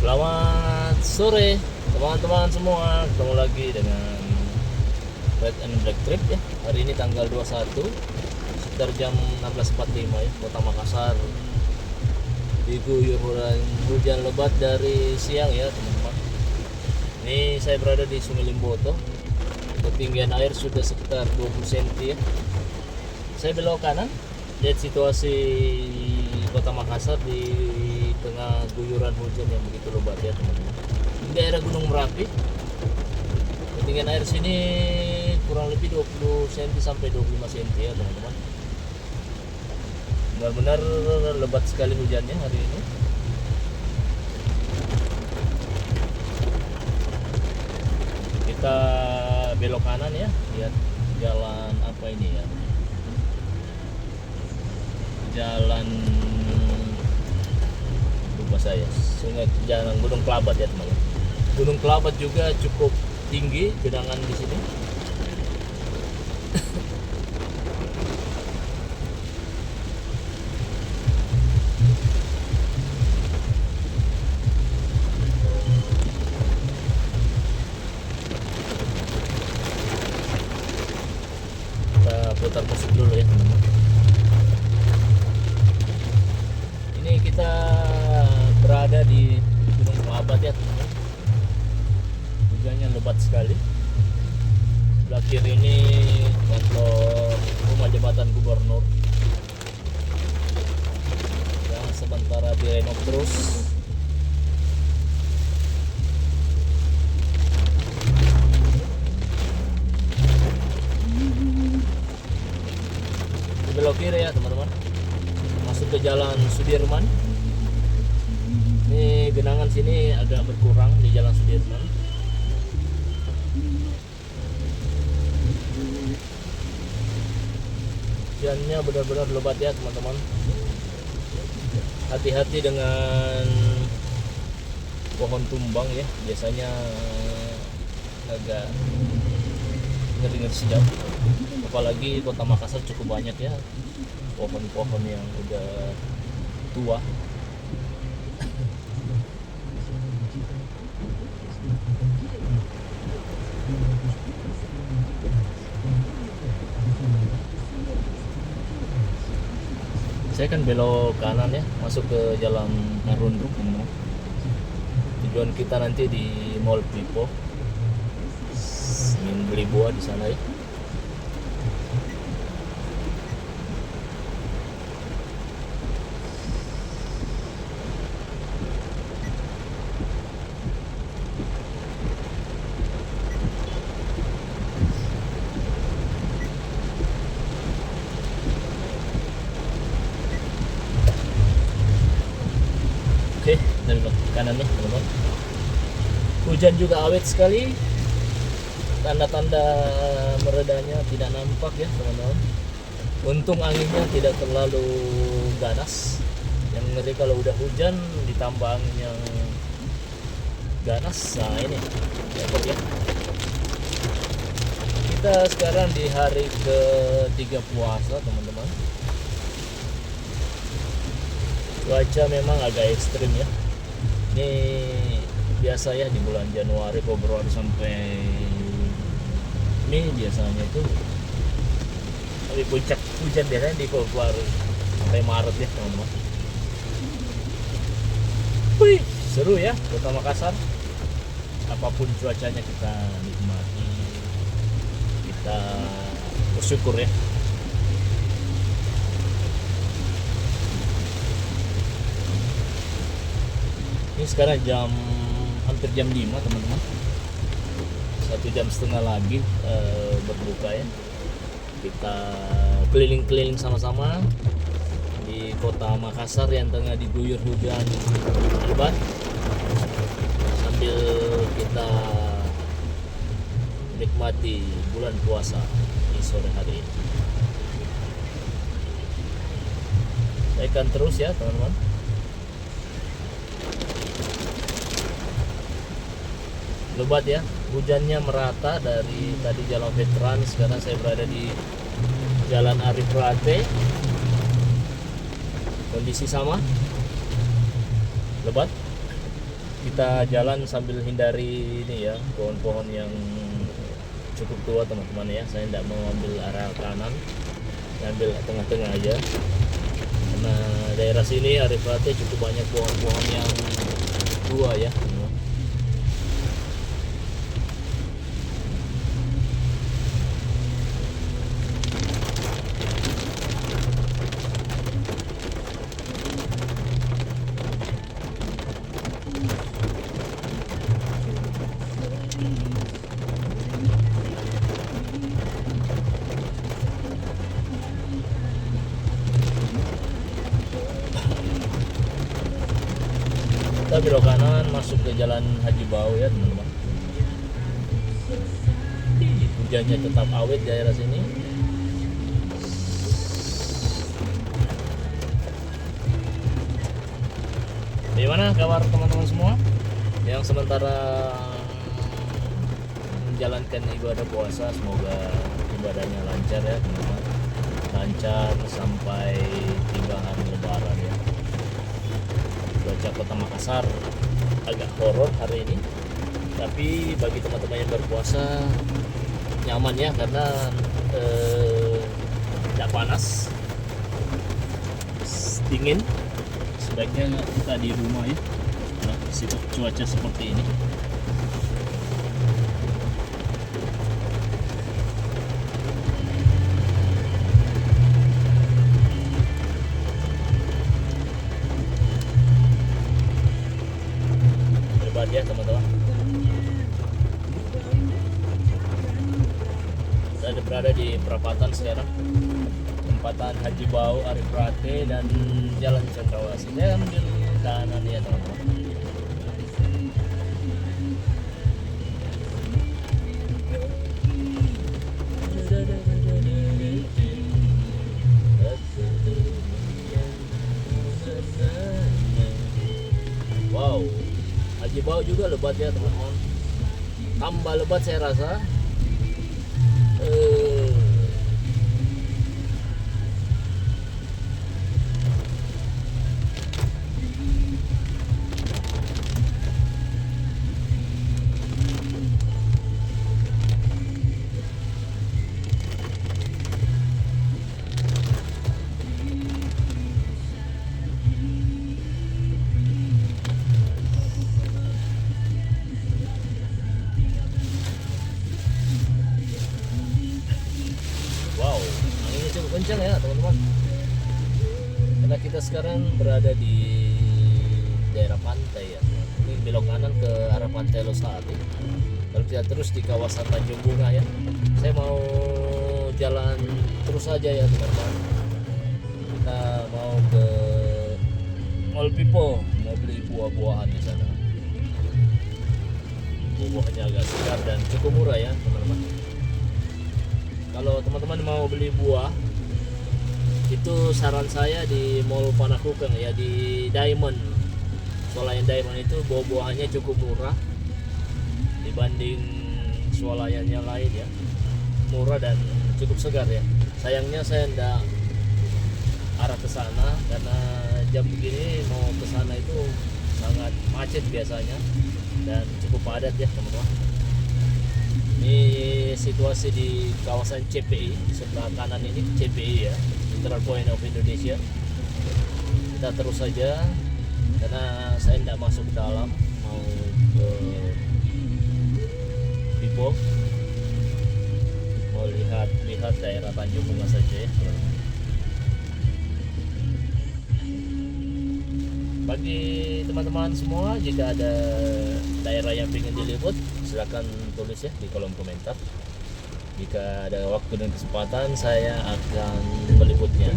Selamat sore teman-teman semua. Ketemu lagi dengan Red and Black Trip ya. Hari ini tanggal 21 sekitar jam 16.45 ya. Kota Makassar diguyur hujan lebat dari siang ya teman-teman. Ini saya berada di Sungai Limboto. Ketinggian air sudah sekitar 20 cm ya. Saya belok kanan. Lihat situasi Kota Makassar di tengah guyuran hujan yang begitu lebat ya teman-teman. Di daerah Gunung Merapi, ketinggian air sini kurang lebih 20 cm sampai 25 cm ya teman-teman. Benar-benar lebat sekali hujannya hari ini. Kita belok kanan ya, lihat jalan apa ini ya, jalan saya sungai jalan Gunung Kelabat ya teman-teman. Gunung Kelabat juga cukup tinggi genangan di sini. Kita putar musik dulu ya teman-teman. Ini kita berada di Gunung Kelabat ya teman-teman. Hujannya lebat sekali. Sebelah kiri ini kantor rumah jabatan gubernur yang sementara direnov terus. Di belok kiri ya teman-teman, masuk ke jalan Sudirman. Ini genangan sini agak berkurang di jalan Sudirman. Hujannya benar-benar lebat ya teman-teman. Hati-hati dengan pohon tumbang ya. Biasanya agak ngeri-ngeri sedap. Apalagi Kota Makassar cukup banyak ya pohon-pohon yang udah tua. Saya kan belok kanan ya, masuk ke jalan Marunduk. Tujuan kita nanti di Mall Pipo, ingin beli buah di sana ya. Oke, dari kanan nih teman-teman. Hujan juga awet sekali. Tanda-tanda meredanya tidak nampak ya teman-teman. Untung anginnya tidak terlalu ganas. Yang ngeri kalau udah hujan ditambah angin yang ganas. Nah ini repot ya. Kita sekarang di hari ke-3 puasa teman-teman. Cuaca memang agak ekstrim ya. Ini biasa ya di bulan Januari, Februari sampai Mei biasanya itu. Tapi puncak hujan biasanya di Februari sampai Maret ya teman-teman. Wih, seru ya Kota Makassar. Apapun cuacanya kita nikmati, kita bersyukur ya. Ini sekarang hampir jam 5 teman-teman. 1,5 jam lagi berbuka ya. Kita keliling-keliling sama-sama di Kota Makassar yang tengah diguyur hujan lebat, sambil kita menikmati bulan puasa di sore hari ini. Saksikan terus ya teman-teman. Lebat ya, hujannya merata dari tadi jalan Veteran. Sekarang saya berada di Jalan Arif Rate. Kondisi sama, lebat. Kita jalan sambil hindari ini ya, pohon-pohon yang cukup tua teman-teman ya. Saya tidak mau ambil arah kanan, saya ambil tengah-tengah aja. Karena daerah sini Arif Rate cukup banyak pohon-pohon yang tua ya. Kita belok kanan masuk ke jalan Haji Bau ya teman-teman. Hujannya tetap awet daerah sini. Bagaimana kabar teman-teman semua yang sementara menjalankan ibadah puasa? Semoga ibadahnya lancar ya teman-teman, lancar sampai tiba hari Lebaran ya. Cuaca Kota Makassar agak horor hari ini, tapi bagi teman-teman yang berpuasa nyaman ya, karena tidak panas, dingin. Sebaiknya kita di rumah ya, nah, cuaca seperti ini. Ya teman-teman, saya berada di perapatan sekarang, perempatan Haji Bau, Arif Rate, dan Jalan Cendrawasih. Saya ambil kanan ya teman-teman. Wow, Haji Bau juga lebat ya teman-teman, tambah lebat saya rasa. Kencang ya teman-teman, karena kita sekarang berada di daerah pantai ya. Ini belok kanan ke arah Pantai Losari, lalu kita terus di kawasan Tanjung Bunga ya. Saya mau jalan terus saja ya teman-teman. Kita mau ke Mall Pipo, mau beli buah-buahan di sana. Buah-buahnya agak segar dan cukup murah ya teman-teman. Kalau teman-teman mau beli buah, itu saran saya di Mall Panakukang ya, di Diamond. Swalayan Diamond itu buah-buahannya cukup murah dibanding swalayan yang lain ya. Murah dan cukup segar ya. Sayangnya saya tidak arah ke sana karena jam begini mau ke sana itu sangat macet biasanya dan cukup padat ya teman-teman. Ini situasi di kawasan CPI, di sebelah kanan ini CPI ya, Central Point of Indonesia. Kita terus saja karena saya tidak masuk ke dalam, mau ke Pipo, mau lihat daerah Tanjung Bunga saja ya. Bagi teman-teman semua, jika ada daerah yang ingin diliput, silakan tulis ya di kolom komentar. Jika ada waktu dan kesempatan, saya akan meliputnya.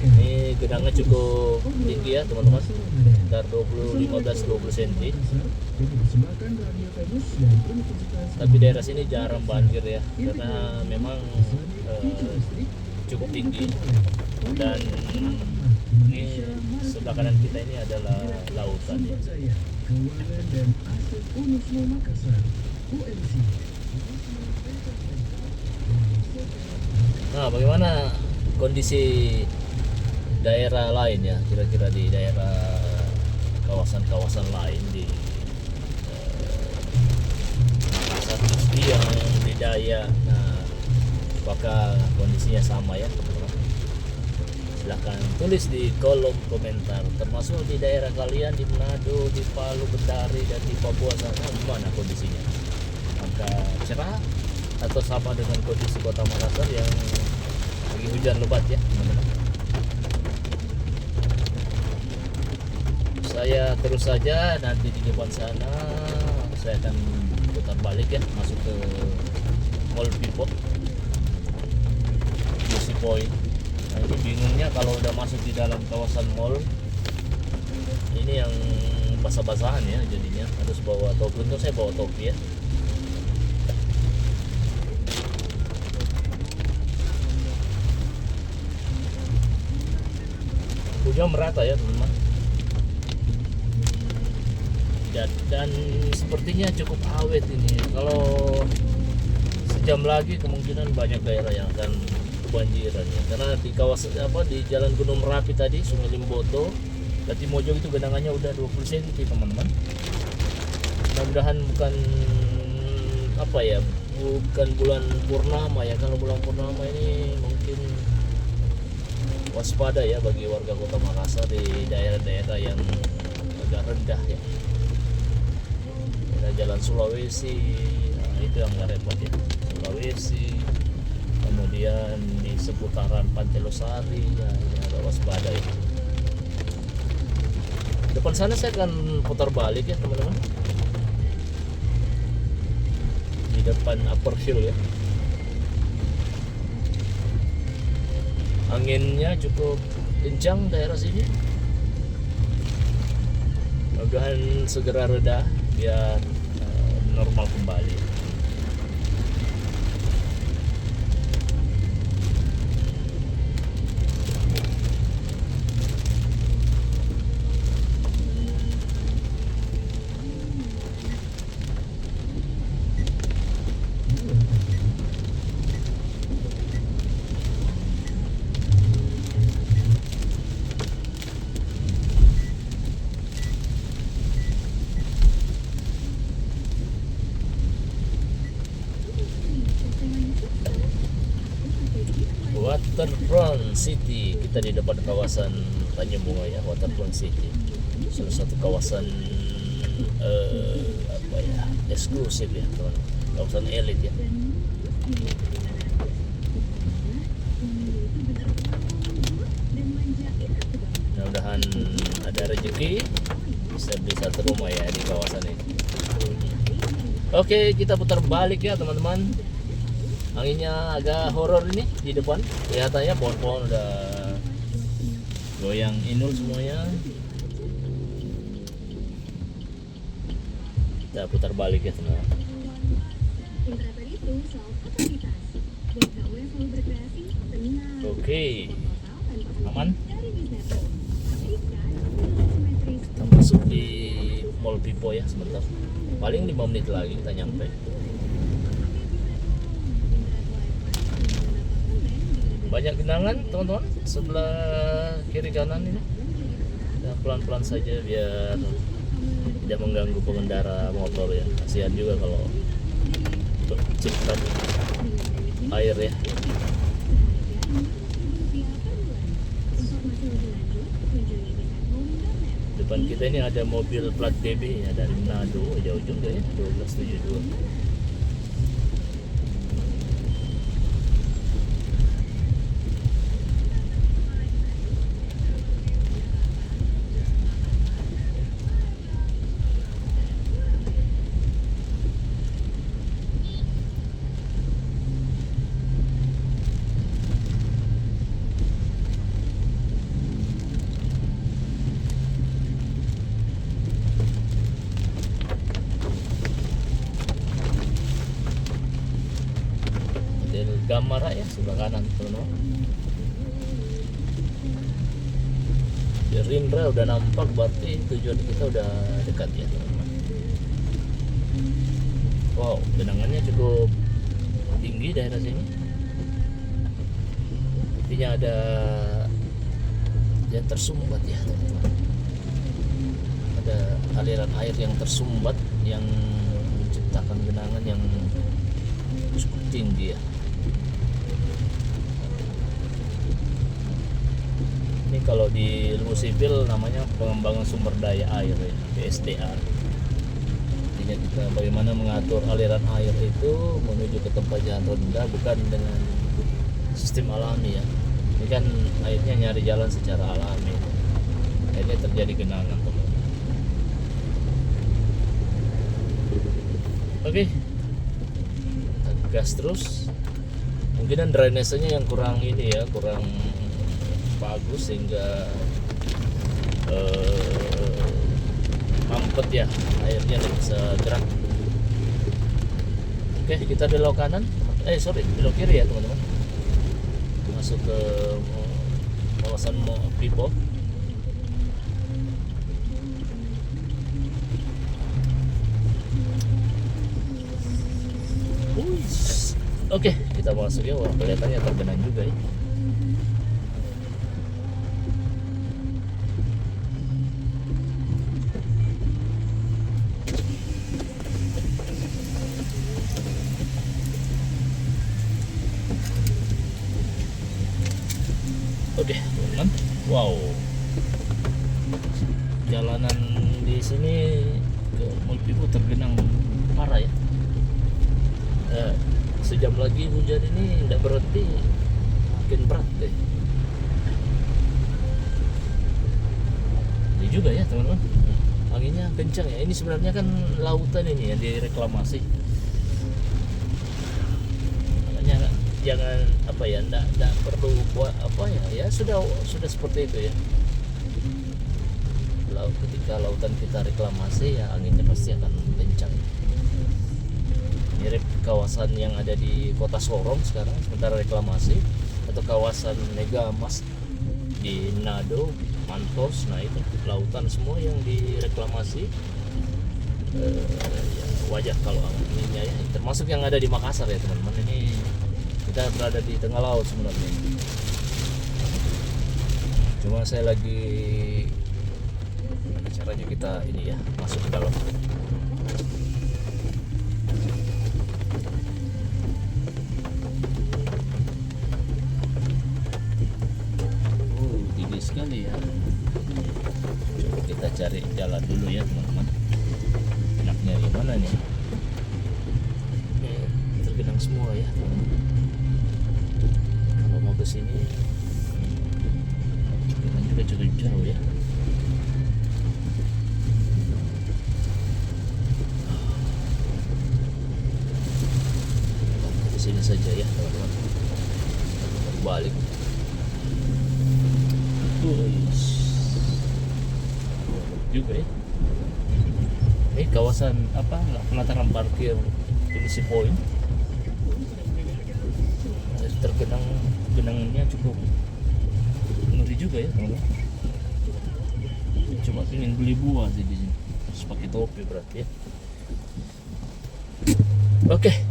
Ini gedangnya cukup tinggi ya teman-teman, sekitar 15-20 cm. Tapi daerah sini jarang banjir ya, karena memang cukup tinggi. Dan ini sebelah kanan kita ini adalah lautan ya. Nah, bagaimana kondisi daerah lain ya, kira-kira di daerah kawasan kawasan-kawasan lain di Makassar, Biang, di Daya. Nah, apakah kondisinya sama ya teman-teman? Silahkan tulis di kolom komentar, termasuk di daerah kalian di Manado, di Palu, Bentari, dan di Papua sana gimana kondisinya? Apakah cerah atau sama dengan kondisi kota Makassar yang lagi hujan lebat ya teman-teman? Saya terus saja, nanti di depan sana saya akan putar balik ya, masuk ke Mall Pipo, Juicy Point. Nah, ini bingungnya kalau udah masuk di dalam kawasan mall ini yang basah-basahan ya, jadinya harus bawa topi. Untuk saya bawa topi ya. Hujan merata ya teman-teman, dan sepertinya cukup awet ini. Kalau sejam lagi kemungkinan banyak daerah yang akan kebanjiran ya, karena di kawasan di Jalan Gunung Merapi tadi, Sungai Limboto, Latimojong itu genangannya udah 20 cm teman-teman. Mudah-mudahan bukan bukan bulan purnama ya. Kalau bulan purnama ini mungkin waspada ya bagi warga Kota Makassar di daerah-daerah yang agak rendah ya. Daerah Jalan Sulawesi, nah itu yang nggak repot ya. Sulawesi, kemudian di seputaran Pantai Losari ya, agak waspada ya. Depan sana saya akan putar balik ya teman-teman, di depan Upper Hill ya. Anginnya cukup kencang daerah sini, mudah-mudahan segera reda biar normal kembali. Waterfront City, kita di depan kawasan Tanjung Bunga ya. Waterfront City, salah satu kawasan eksklusif ya teman, kawasan elit ya. Mudah-mudahan ada rezeki bisa beli satu rumah ya di kawasan ini. Oke, kita putar balik ya teman-teman. Anginnya agak horor ini di depan, kelihatannya pohon-pohon udah goyang inul semuanya. Kita putar balik ya teman-teman. Oke, aman. Kita masuk di Mall Pipo ya sebentar, paling 5 menit lagi kita nyampe. Banyak genangan teman-teman sebelah kiri kanan ini. Ya, pelan-pelan saja biar tidak mengganggu pengendara motor ya. Kasihan juga kalau terciprat air ya. Depan kita ini ada mobil plat BB ya, dari Manado, jauh-jauh ya, 1272. Gamara ya sebelah kanan teman-teman. Gerindra udah nampak, berarti tujuan kita udah dekat ya teman-teman. Wow, genangannya cukup tinggi daerah sini. Artinya ada yang tersumbat ya teman-teman. Ada aliran air yang tersumbat yang menciptakan genangan yang cukup tinggi ya. Ini kalau di ilmu sipil namanya pengembangan sumber daya air ya, PSDA. Artinya kita bagaimana mengatur aliran air itu menuju ke tempat yang rendah bukan dengan sistem alami ya. Ini kan airnya nyari jalan secara alami. Akhirnya terjadi genangan teman-teman. Oke, gas terus. Mungkin drainasenya yang kurang ini ya, kurang bagus sehingga mampet ya, airnya tidak bisa gerak. Oke, kita belok kanan, belok kiri ya teman-teman, masuk ke kawasan Pipo. Oke, kita masuk ya. Wah, kelihatannya tergenang juga ya. Oke, teman-teman. Wow. Jalanan di sini ke Mulpipo tergenang parah ya. Sejam lagi hujan ini tidak berhenti, makin berat deh. Ini juga ya teman-teman, anginnya kencang ya. Ini sebenarnya kan lautan ini ya, direklamasi. Makanya jangan apa ya, tidak perlu buat apa ya, sudah seperti itu ya. Ketika lautan kita reklamasi ya, anginnya pasti akan kencang. Mirip kawasan yang ada di kota Sorong sekarang sementara reklamasi, atau kawasan Megamas di Nado, Mantos. Nah itu lautan semua yang direklamasi. Ya, wajar kalau anginnya ya, termasuk yang ada di Makassar ya teman-teman. Ini kita berada di tengah laut sebenarnya, cuma saya lagi caranya kita ini ya, masuk ke dalam. Tinggi sekali ya. Coba kita cari jalan dulu ya teman-teman, enaknya gimana nih. Ini tergenang semua ya teman-teman. Kalau mau ke sini tergenang juga cukup jauh ya. Sini saja ya teman-teman, balik. Juga ya. Ini kawasan apa, penataran parkir Pinisi Point. Genangannya cukup ngeri juga ya teman-teman. Cuma ingin beli buah sih di sini, harus pakai topi berarti ya. Oke.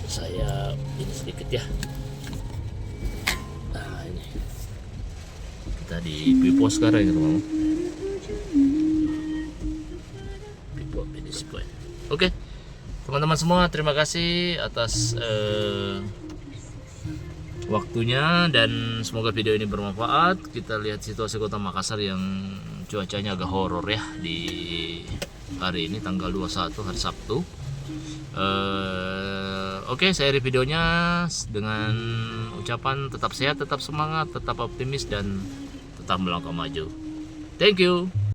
Saya ini sedikit ya. Nah ini kita di Pipo sekarang ya teman-teman. Pipo Pinisi Point. Oke teman-teman semua, terima kasih atas waktunya dan semoga video ini bermanfaat. Kita lihat situasi kota Makassar yang cuacanya agak horor ya di hari ini tanggal 21 hari Sabtu. Oke, saya akhiri videonya dengan ucapan tetap sehat, tetap semangat, tetap optimis, dan tetap melangkah maju. Thank you.